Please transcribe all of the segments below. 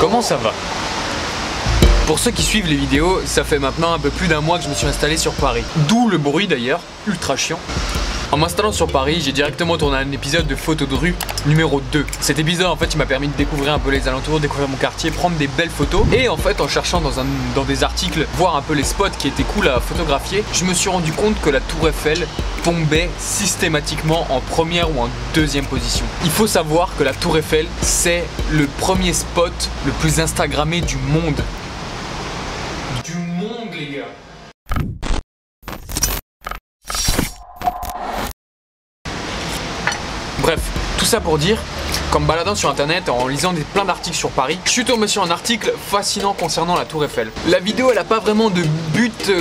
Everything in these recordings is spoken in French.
comment ça va? Pour ceux qui suivent les vidéos, ça fait maintenant un peu plus d'un mois que je me suis installé sur Paris. D'où le bruit d'ailleurs, ultra chiant. En m'installant sur Paris, j'ai directement tourné un épisode de photos de rue numéro 2. Cet épisode en fait il m'a permis de découvrir un peu les alentours, découvrir mon quartier, prendre des belles photos. Et en fait en cherchant dans des articles, voir un peu les spots qui étaient cool à photographier, je me suis rendu compte que la Tour Eiffel tombait systématiquement en première ou en deuxième position. Il faut savoir que la Tour Eiffel c'est le premier spot le plus instagrammé du monde. Du monde les gars. Bref, tout ça pour dire qu'en me baladant sur internet, en lisant plein d'articles sur Paris, je suis tombé sur un article fascinant concernant la Tour Eiffel. La vidéo elle a pas vraiment de but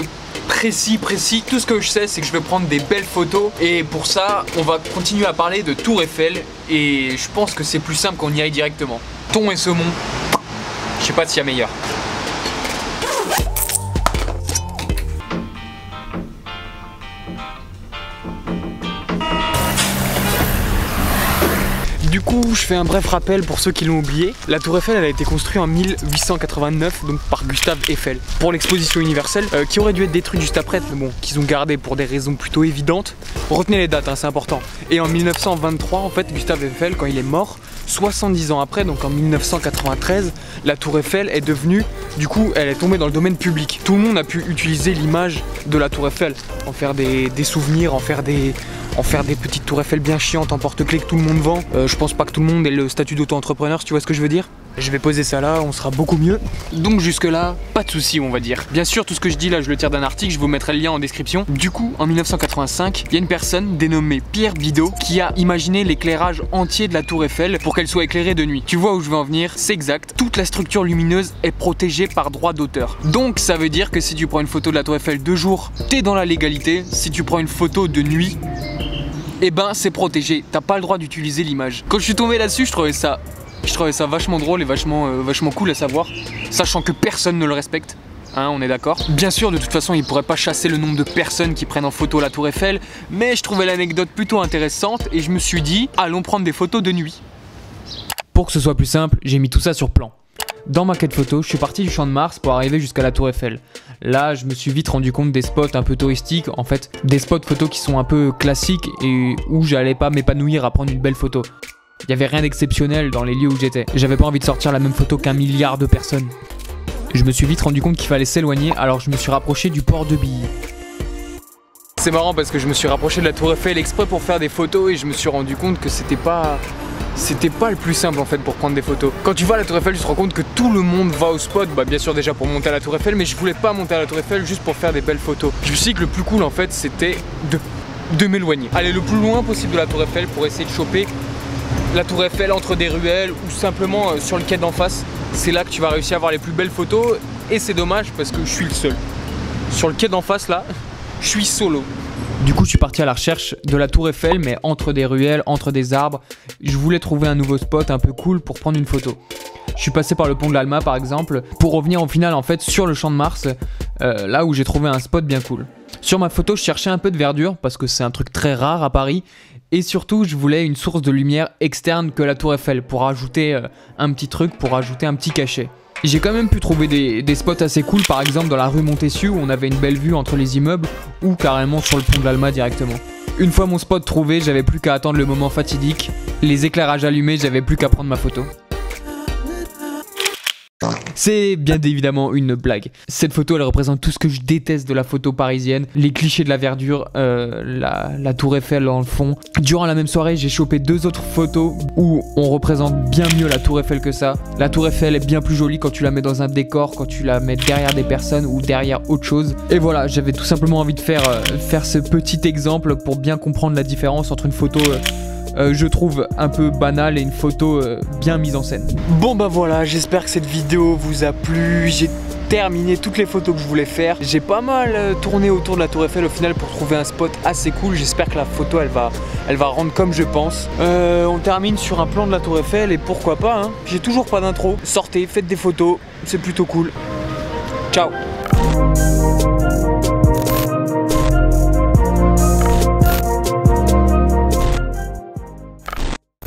précis, tout ce que je sais c'est que je vais prendre des belles photos et pour ça on va continuer à parler de Tour Eiffel et je pense que c'est plus simple qu'on y aille directement. Thon et saumon, je sais pas s'il y a meilleur. Du coup, je fais un bref rappel pour ceux qui l'ont oublié. La Tour Eiffel, elle a été construite en 1889, donc par Gustave Eiffel, pour l'exposition universelle, qui aurait dû être détruite juste après, mais bon, qu'ils ont gardé pour des raisons plutôt évidentes. Retenez les dates, hein, c'est important. Et en 1923, en fait, Gustave Eiffel, quand il est mort, 70 ans après, donc en 1993, la Tour Eiffel est devenue, du coup, elle est tombée dans le domaine public. Tout le monde a pu utiliser l'image de la Tour Eiffel, en faire des souvenirs, en faire des petites Tours Eiffel bien chiantes en porte-clés que tout le monde vend. Je pense pas que tout le monde ait le statut d'auto-entrepreneur, si tu vois ce que je veux dire. Je vais poser ça là, on sera beaucoup mieux. Donc jusque là, pas de soucis on va dire. Bien sûr, tout ce que je dis là, je le tire d'un article, je vous mettrai le lien en description. Du coup, en 1985, il y a une personne dénommée Pierre Bidault qui a imaginé l'éclairage entier de la Tour Eiffel pour qu'elle soit éclairée de nuit. Tu vois où je veux en venir? C'est exact. Toute la structure lumineuse est protégée par droit d'auteur. Donc ça veut dire que si tu prends une photo de la Tour Eiffel de jour, t'es dans la légalité. Si tu prends une photo de nuit, eh ben c'est protégé, t'as pas le droit d'utiliser l'image. Quand je suis tombé là-dessus, je trouvais ça vachement drôle et vachement cool à savoir, sachant que personne ne le respecte, hein, on est d'accord. Bien sûr, de toute façon, ils pourraient pas chasser le nombre de personnes qui prennent en photo la Tour Eiffel, mais je trouvais l'anecdote plutôt intéressante et je me suis dit, allons prendre des photos de nuit. Pour que ce soit plus simple, j'ai mis tout ça sur plan. Dans ma quête photo, je suis parti du Champ de Mars pour arriver jusqu'à la Tour Eiffel. Là, je me suis vite rendu compte des spots un peu touristiques, en fait, des spots photos qui sont un peu classiques et où j'allais pas m'épanouir à prendre une belle photo. Il n'y avait rien d'exceptionnel dans les lieux où j'étais. J'avais pas envie de sortir la même photo qu'un milliard de personnes. Je me suis vite rendu compte qu'il fallait s'éloigner, alors je me suis rapproché du port de Billy. C'est marrant parce que je me suis rapproché de la Tour Eiffel exprès pour faire des photos et je me suis rendu compte que c'était pas le plus simple en fait pour prendre des photos. Quand tu vas à la Tour Eiffel, tu te rends compte que tout le monde va au spot, bah bien sûr déjà pour monter à la Tour Eiffel, mais je voulais pas monter à la Tour Eiffel juste pour faire des belles photos. Je me suis dit que le plus cool en fait c'était de m'éloigner. Aller le plus loin possible de la Tour Eiffel pour essayer de choper la Tour Eiffel entre des ruelles ou simplement sur le quai d'en face. C'est là que tu vas réussir à avoir les plus belles photos et c'est dommage parce que je suis le seul. Sur le quai d'en face là, je suis solo. Du coup, je suis parti à la recherche de la Tour Eiffel, mais entre des ruelles, entre des arbres. Je voulais trouver un nouveau spot un peu cool pour prendre une photo. Je suis passé par le pont de l'Alma par exemple, pour revenir au final en fait sur le Champ de Mars, là où j'ai trouvé un spot bien cool. Sur ma photo, je cherchais un peu de verdure, parce que c'est un truc très rare à Paris, et surtout, je voulais une source de lumière externe que la Tour Eiffel, pour ajouter un petit truc, pour ajouter un petit cachet. J'ai quand même pu trouver des spots assez cool, par exemple dans la rue Montesquieu où on avait une belle vue entre les immeubles ou carrément sur le pont de l'Alma directement. Une fois mon spot trouvé, j'avais plus qu'à attendre le moment fatidique, les éclairages allumés, j'avais plus qu'à prendre ma photo. C'est bien évidemment une blague. Cette photo elle représente tout ce que je déteste de la photo parisienne, les clichés de la verdure, la Tour Eiffel dans le fond. Durant la même soirée j'ai chopé deux autres photos où on représente bien mieux la Tour Eiffel que ça. La Tour Eiffel est bien plus jolie quand tu la mets dans un décor, quand tu la mets derrière des personnes ou derrière autre chose. Et voilà, j'avais tout simplement envie de faire ce petit exemple pour bien comprendre la différence entre une photo je trouve un peu banal et une photo bien mise en scène. Bon bah voilà, j'espère que cette vidéo vous a plu. J'ai terminé toutes les photos que je voulais faire. J'ai pas mal tourné autour de la Tour Eiffel au final pour trouver un spot assez cool. J'espère que la photo elle va rendre comme je pense. On termine sur un plan de la Tour Eiffel et pourquoi pas hein. J'ai toujours pas d'intro. Sortez, faites des photos, c'est plutôt cool. Ciao.